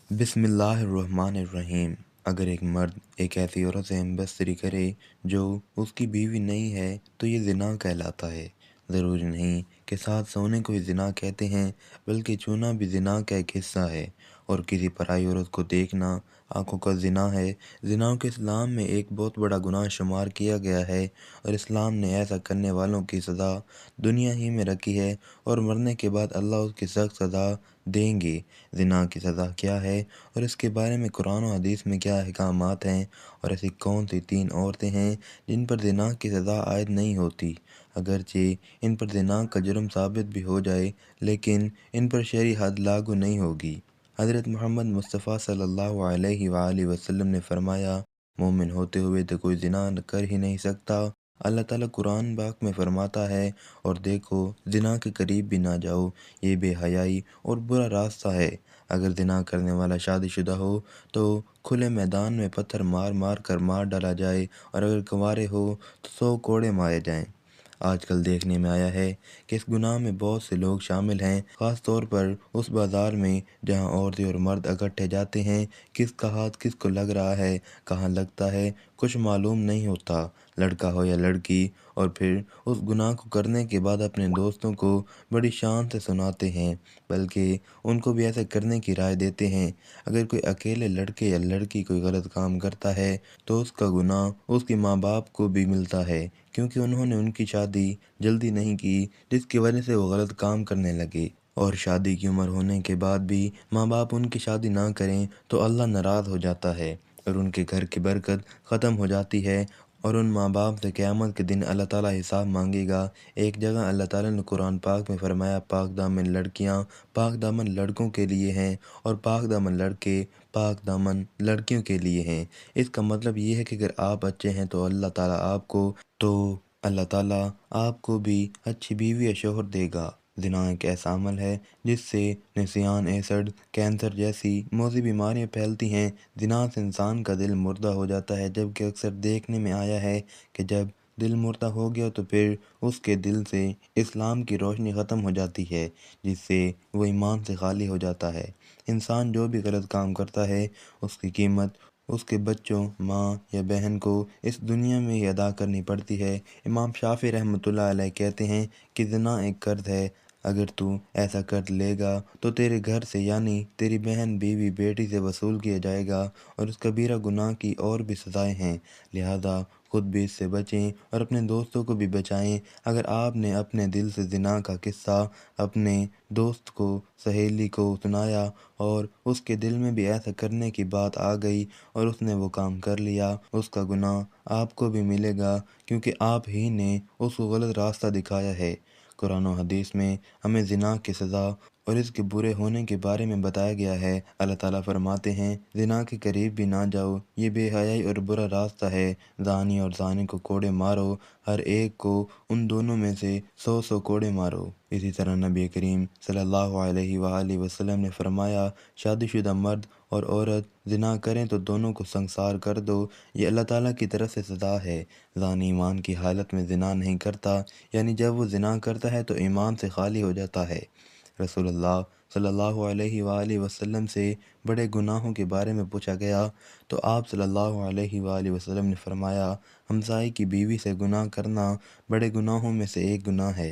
बिस्मिल्लाहिर्रहमानिर्रहीम। अगर एक मर्द एक ऐसी औरत से हमबस्तरी करे जो उसकी बीवी नहीं है तो ये ज़िना कहलाता है। ज़रूरी नहीं कि साथ सोने को ही ज़िना कहते हैं, बल्कि छूना भी ज़िना का एक हिस्सा है। और किसी पराई औरत को देखना आंखों का ज़िना है। ज़िना को इस्लाम में एक बहुत बड़ा गुनाह शुमार किया गया है, और इस्लाम ने ऐसा करने वालों की सज़ा दुनिया ही में रखी है, और मरने के बाद अल्लाह उसकी सख्त सज़ा देंगे। ज़िना की सज़ा क्या है और इसके बारे में कुरान और हदीस में क्या अहकामात हैं, और ऐसी कौन सी 3 औरतें हैं जिन पर ज़िना की सज़ा आयद नहीं होती, अगरचे इन पर ज़िना का जुर्म साबित भी हो जाए, लेकिन इन पर शरई हद लागू नहीं होगी। हज़रत मोहम्मद मुस्तफ़ा सल्लल्लाहु अलैहि वसल्लम ने फरमाया, मोमिन होते हुए तो कोई ज़िना कर ही नहीं सकता। अल्लाह ताला कुरान पाक में फरमाता है, और देखो ज़िना के करीब भी ना जाओ, ये बेहयाई और बुरा रास्ता है। अगर ज़िना करने वाला शादीशुदा हो तो खुले मैदान में पत्थर मार मार कर मार डाला जाए, और अगर कुंवारे हो तो 100 कोड़े मारे जाएं। आजकल देखने में आया है कि इस गुनाह में बहुत से लोग शामिल हैं, ख़ास तौर पर उस बाज़ार में जहां औरतें और मर्द इकट्ठे जाते हैं। किसका हाथ किसको लग रहा है, कहाँ लगता है, कुछ मालूम नहीं होता, लड़का हो या लड़की। और फिर उस गुनाह को करने के बाद अपने दोस्तों को बड़ी शान से सुनाते हैं, बल्कि उनको भी ऐसे करने की राय देते हैं। अगर कोई अकेले लड़के या लड़की कोई गलत काम करता है तो उसका गुनाह उसके माँ बाप को भी मिलता है, क्योंकि उन्होंने उनकी शादी जल्दी नहीं की, जिसकी वजह से वो गलत काम करने लगे। और शादी की उम्र होने के बाद भी माँ बाप उनकी शादी ना करें तो अल्लाह नाराज़ हो जाता है, और उनके घर की बरकत ख़त्म हो जाती है, और उन माँ बाप से क़यामत के दिन अल्लाह ताला हिसाब मांगेगा। एक जगह अल्लाह ताला ने कुरान पाक में फरमाया, पाक दामन लड़कियाँ पाक दामन लड़कों के लिए हैं, और पाक दामन लड़के पाक दामन लड़कियों के लिए हैं। इसका मतलब ये है कि अगर आप अच्छे हैं तो अल्लाह ताला आपको भी अच्छी बीवी या शौहर देगा। ज़िना एक ऐसा अमल है जिससे निसियान, एसिड, कैंसर जैसी मौजी बीमारियां फैलती हैं। ज़िना से इंसान का दिल मुर्दा हो जाता है, जबकि अक्सर देखने में आया है कि जब दिल मुर्दा हो गया तो फिर उसके दिल से इस्लाम की रोशनी ख़त्म हो जाती है, जिससे वो ईमान से खाली हो जाता है। इंसान जो भी गलत काम करता है उसकी कीमत उसके बच्चों, माँ या बहन को इस दुनिया में ही अदा करनी पड़ती है। इमाम शाफ़ी रहमतुल्लाह अलैह कहते हैं कि ज़िना एक कर्ज है। अगर तू ऐसा कर्ज लेगा तो तेरे घर से, यानी तेरी बहन, बीवी, बेटी से वसूल किया जाएगा, और उस कबीरा गुनाह की और भी सज़ाएं हैं। लिहाजा खुद भी इससे बचें और अपने दोस्तों को भी बचाएं। अगर आपने अपने दिल से ज़िना का किस्सा अपने दोस्त को, सहेली को सुनाया, और उसके दिल में भी ऐसा करने की बात आ गई और उसने वो काम कर लिया, उसका गुनाह आपको भी मिलेगा, क्योंकि आप ही ने उसको गलत रास्ता दिखाया है। कुरान और हदीस में हमें ज़िना की सज़ा और इसके बुरे होने के बारे में बताया गया है। अल्लाह ताला फरमाते हैं, ज़िना के करीब भी ना जाओ, ये बेहयाई और बुरा रास्ता है। ज़ानी और ज़ानी को कोड़े मारो, हर एक को उन दोनों में से 100 कोड़े मारो। इसी तरह नबी करीम सल्लल्लाहु अलैहि वसल्लम ने फरमाया, शादीशुदा मर्द और औरत ज़िना करें तो दोनों को संसार कर दो, ये अल्लाह ताला की तरफ से सज़ा है। ज़ानी ईमान की हालत में ज़िना नहीं करता, यानी जब वो ज़िना करता है तो ईमान से खाली हो जाता है। रसूलुल्लाह सल्लल्लाहु अलैहि वसल्लम से बड़े गुनाहों के बारे में पूछा गया तो आप सल्लल्लाहु अलैहि वसल्लम ने फरमाया, हमसाये की बीवी से गुनाह करना बड़े गुनाहों में से एक गुनाह है।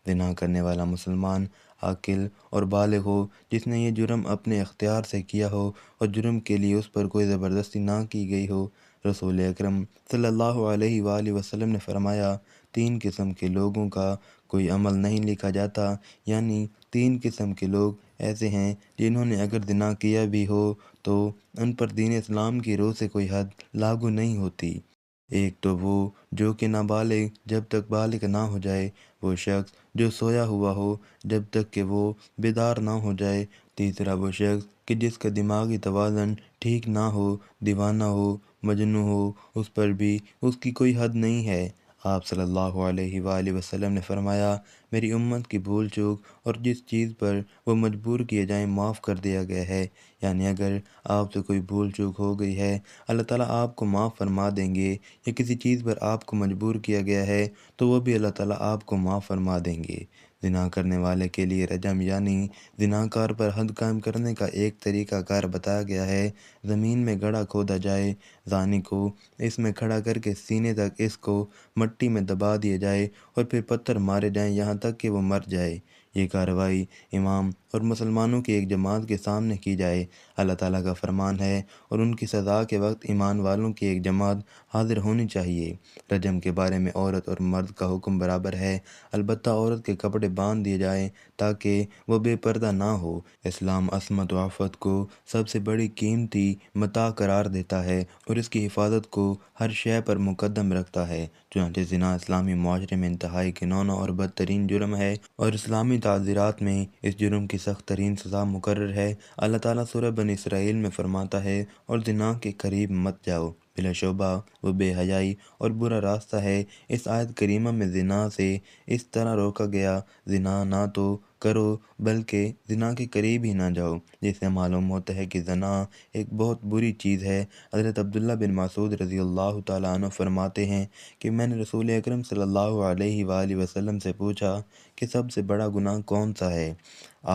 ज़िना करने वाला मुसलमान आकिल और बालिग हो, जिसने ये जुर्म अपने इख्तियार से किया हो और जुर्म के लिए उस पर कोई ज़बरदस्ती ना की गई हो। रसूल अकरम सल्लल्लाहु अलैहि वसल्लम ने फरमाया, 3 किस्म के लोगों का कोई अमल नहीं लिखा जाता, यानी 3 किस्म के लोग ऐसे हैं जिन्होंने अगर ज़िना किया भी हो तो उन पर दीन इस्लाम की रोह से कोई हद लागू नहीं होती। एक तो वो जो कि नाबालिग जब तक बालिग ना हो जाए, वो शख्स जो सोया हुआ हो जब तक कि वो बेदार ना हो जाए, तीसरा वो शख्स कि जिसका दिमागी तवाज़ुन ठीक ना हो, दीवाना हो, मजनू हो, उस पर भी उसकी कोई हद नहीं है। आप सल्लल्लाहु अलैहि वसल्लम ने फरमाया, मेरी उम्मत की भूल चूक और जिस चीज़ पर वो मजबूर किए जाएं माफ़ कर दिया गया है। यानी अगर आपसे कोई भूल चूक हो गई है, अल्लाह ताला आपको माफ़ फरमा देंगे, या किसी चीज़ पर आपको मजबूर किया गया है तो वो भी अल्लाह ताला आपको माफ़ फरमा देंगे। زنا کرنے والے کے لیے رجم یعنی زناکار پر حد قائم کرنے کا ایک طریقہ کار بتایا گیا ہے۔ زمین میں گڑھا کھودا جائے، زانی کو اس میں کھڑا کر کے سینے تک اس کو مٹی میں دبا دیا جائے اور پھر پتھر مارے جائیں یہاں تک کہ وہ مر جائے۔ یہ کارروائی امام اور مسلمانوں کی ایک جماعت کے سامنے کی جائے۔ اللہ تعالیٰ کا فرمان ہے اور ان کی سزا کے وقت ایمان والوں کی ایک جماعت حاضر ہونی چاہیے۔ رجم کے بارے میں عورت اور مرد کا حکم برابر ہے، البتہ عورت کے کپڑے باندھ دیے جائیں تاکہ وہ بے پردہ نہ ہو۔ اسلام عصمت و عفت کو سب سے بڑی قیمتی متاع قرار دیتا ہے اور اس کی حفاظت کو ہر شے پر مقدم رکھتا ہے۔ چنانچہ زنا اسلامی معاشرے میں انتہائی گھناؤنا اور بدترین جرم ہے اور اسلامی تعزیرات میں اس جرم کی سخت ترین سزا مقرر ہے۔ اللہ تعالیٰ سورہ بنی اسرائیل میں فرماتا ہے، اور زنا کے قریب مت جاؤ، بلا شبہ وہ بے حیائی اور برا راستہ ہے۔ اس آیت کریمہ میں زنا سے اس طرح روکا گیا، زنا نہ تو کرو بلکہ زنا کے قریب ہی نہ جاؤ، جس سے معلوم ہوتا ہے کہ زنا ایک بہت بری چیز ہے۔ حضرت عبداللہ بن مسعود رضی اللہ تعالیٰ عنہ فرماتے ہیں کہ میں نے رسول اکرم صلی اللہ علیہ وآلہ وسلم سے پوچھا کہ سب سے بڑا گناہ کون سا ہے؟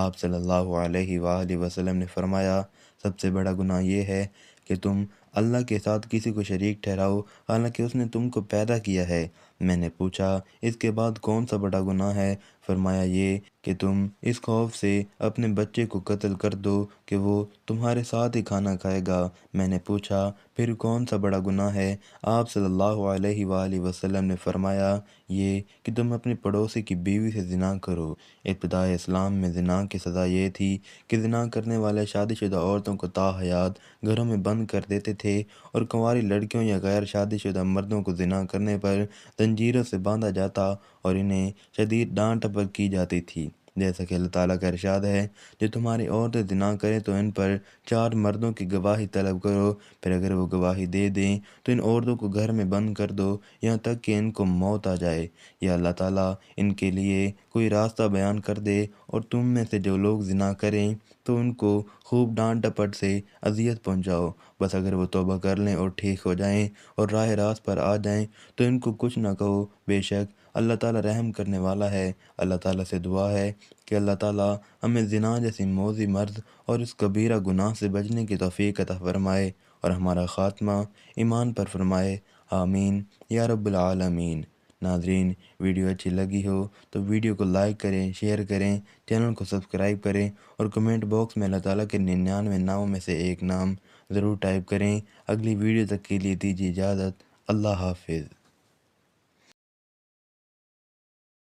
آپ صلی اللہ علیہ وآلہ وسلم نے فرمایا، سب سے بڑا گناہ یہ ہے کہ تم اللہ کے ساتھ کسی کو شریک ٹھہراؤ حالانکہ اس نے تم کو پیدا کیا ہے۔ میں نے پوچھا، اس کے بعد کون سا بڑا گناہ ہے؟ فرمایا، یہ کہ تم اس خوف سے اپنے بچے کو قتل کر دو کہ وہ تمہارے ساتھ ہی کھانا کھائے گا۔ میں نے پوچھا، پھر کون سا بڑا گناہ ہے؟ آپ صلی اللہ علیہ وآلہ وسلم نے فرمایا، یہ کہ تم اپنے پڑوسی کی بیوی سے زنا کرو۔ ابتدائے اسلام میں زنا کی سزا یہ تھی کہ زنا کرنے والے شادی شدہ عورتوں کو تاحیات گھروں میں بند کر دیتے تھے اور کنواری لڑکیوں یا غیر شادی شدہ مردوں کو زنا کرنے پر زنجیروں سے باندھا جاتا اور انہیں شدید ڈانٹ ٹپٹ کی جاتی تھی۔ جیسا کہ اللہ تعالیٰ کا ارشاد ہے، جو تمہاری عورتیں زنا کریں تو ان پر 4 مردوں کی گواہی طلب کرو، پھر اگر وہ گواہی دے دیں تو ان عورتوں کو گھر میں بند کر دو یہاں تک کہ ان کو موت آ جائے یا اللہ تعالیٰ ان کے لیے کوئی راستہ بیان کر دے۔ اور تم میں سے جو لوگ زنا کریں تو ان کو خوب ڈانٹ ڈپٹ سے اذیت پہنچاؤ، بس اگر وہ توبہ کر لیں اور ٹھیک ہو جائیں اور راہ راست پر آ جائیں تو ان کو کچھ نہ کہو، بے شک اللہ تعالیٰ رحم کرنے والا ہے۔ اللہ تعالیٰ سے دعا ہے کہ اللہ تعالیٰ ہمیں زنا جیسی موذی مرض اور اس کبیرہ گناہ سے بچنے کی توفیق عطا فرمائے اور ہمارا خاتمہ ایمان پر فرمائے، آمین یا رب العالمین۔ ناظرین، ویڈیو اچھی لگی ہو تو ویڈیو کو لائک کریں، شیئر کریں، چینل کو سبسکرائب کریں اور کمنٹ باکس میں اللہ تعالیٰ کے 99 ناموں میں سے ایک نام ضرور ٹائپ کریں۔ اگلی ویڈیو تک کے لیے دیجیے اجازت، اللہ حافظ۔